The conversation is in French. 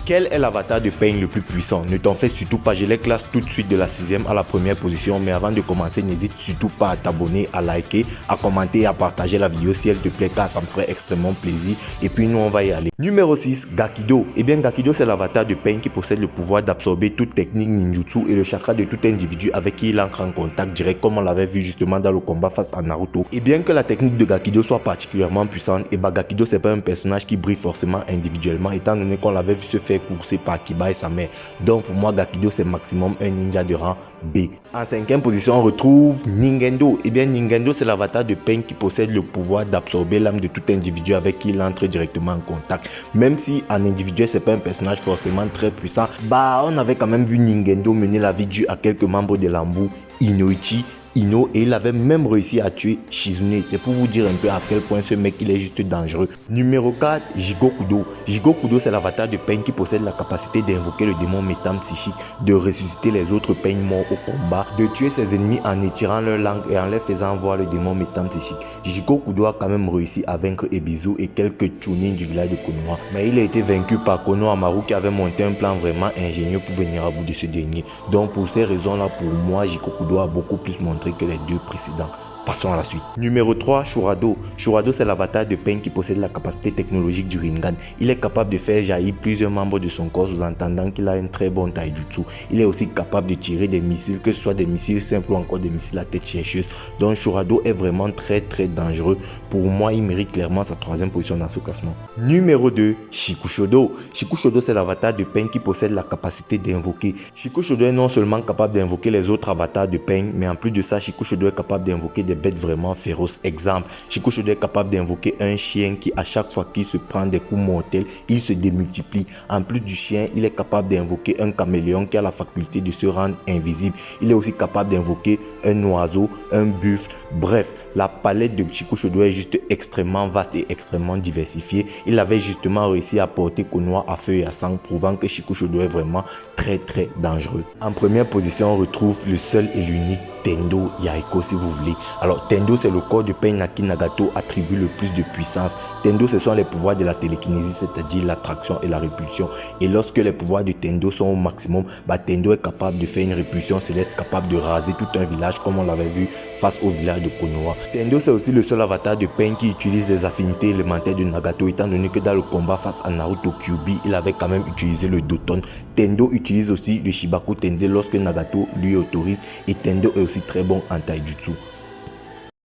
Quel est l'avatar de Pain le plus puissant? Ne t'en fais surtout pas, je les classe tout de suite de la 6e à la première position. Mais avant de commencer, n'hésite surtout pas à t'abonner, à liker, à commenter et à partager la vidéo si elle te plaît, car ça me ferait extrêmement plaisir. Et puis nous on va y aller. Numéro 6, Gakido. Eh bien Gakido, c'est l'avatar de Pain qui possède le pouvoir d'absorber toute technique ninjutsu et le chakra de tout individu avec qui il entre en contact direct, comme on l'avait vu justement dans le combat face à Naruto. Et bien que la technique de Gakido soit particulièrement puissante, et bah Gakido c'est pas un personnage qui brille forcément individuellement, étant donné qu'on l'avait vu se faire courser par Kiba et sa mère. Donc pour moi Gakido c'est maximum un ninja de rang B. En 5e position on retrouve Ningendo. Et bien Ningendo c'est l'avatar de Pain qui possède le pouvoir d'absorber l'âme de tout individu avec qui il entre directement en contact. Même si en individuel c'est pas un personnage forcément très puissant, bah on avait quand même vu Ningendo mener la vie dure à quelques membres de l'Ambu, Inoichi, Ino, et il avait même réussi à tuer Shizune. C'est pour vous dire un peu à quel point ce mec il est juste dangereux. Numéro 4, Jigokudo. Jigokudo c'est l'avatar de Pain qui possède la capacité d'invoquer le démon métampsychique, de ressusciter les autres Pain morts au combat, de tuer ses ennemis en étirant leur langue et en leur faisant voir le démon métampsychique. Jigokudo a quand même réussi à vaincre Ebisu et quelques Chunin du village de Konoha, mais il a été vaincu par Konohamaru qui avait monté un plan vraiment ingénieux pour venir à bout de ce dernier. Donc pour ces raisons là, pour moi Jigokudo a beaucoup plus montré que les deux précédents. Passons à la suite. Numéro 3, Shurado. Shurado c'est l'avatar de Pain qui possède la capacité technologique du Rinnegan. Il est capable de faire jaillir plusieurs membres de son corps, sous-entendant qu'il a un très bon taijutsu. Il est aussi capable de tirer des missiles, que ce soit des missiles simples ou encore des missiles à tête chercheuse. Donc Shurado est vraiment très dangereux. Pour moi, il mérite clairement sa 3e position dans ce classement. Numéro 2, Shikushodo. Shikushodo c'est l'avatar de Pain qui possède la capacité d'invoquer. Shikushodo est non seulement capable d'invoquer les autres avatars de Pain, mais en plus de ça, Shikushodo est capable d'invoquer des bêtes vraiment féroces. Exemple, Shikushodo est capable d'invoquer un chien qui à chaque fois qu'il se prend des coups mortels, il se démultiplie. En plus du chien, il est capable d'invoquer un caméléon qui a la faculté de se rendre invisible. Il est aussi capable d'invoquer un oiseau, un buffle. Bref, la palette de Shikushodo est juste extrêmement vaste et extrêmement diversifiée. Il avait justement réussi à porter Konoha à feu et à sang, prouvant que Shikushodo est vraiment très dangereux. En première position, on retrouve le seul et l'unique Tendo Yaeko si vous voulez. Alors Tendo c'est le corps de Pain à qui Nagato attribue le plus de puissance. Tendo ce sont les pouvoirs de la télékinésie, c'est-à-dire l'attraction et la répulsion. Et lorsque les pouvoirs de Tendo sont au maximum, Tendo est capable de faire une répulsion céleste, capable de raser tout un village comme on l'avait vu face au village de Konoha. Tendo c'est aussi le seul avatar de Pain qui utilise les affinités élémentaires de Nagato, étant donné que dans le combat face à Naruto Kyuubi, il avait quand même utilisé le Doton. Tendo utilise aussi le Shibaku Tensei lorsque Nagato lui autorise, et Tendo est aussi très bon en taijutsu.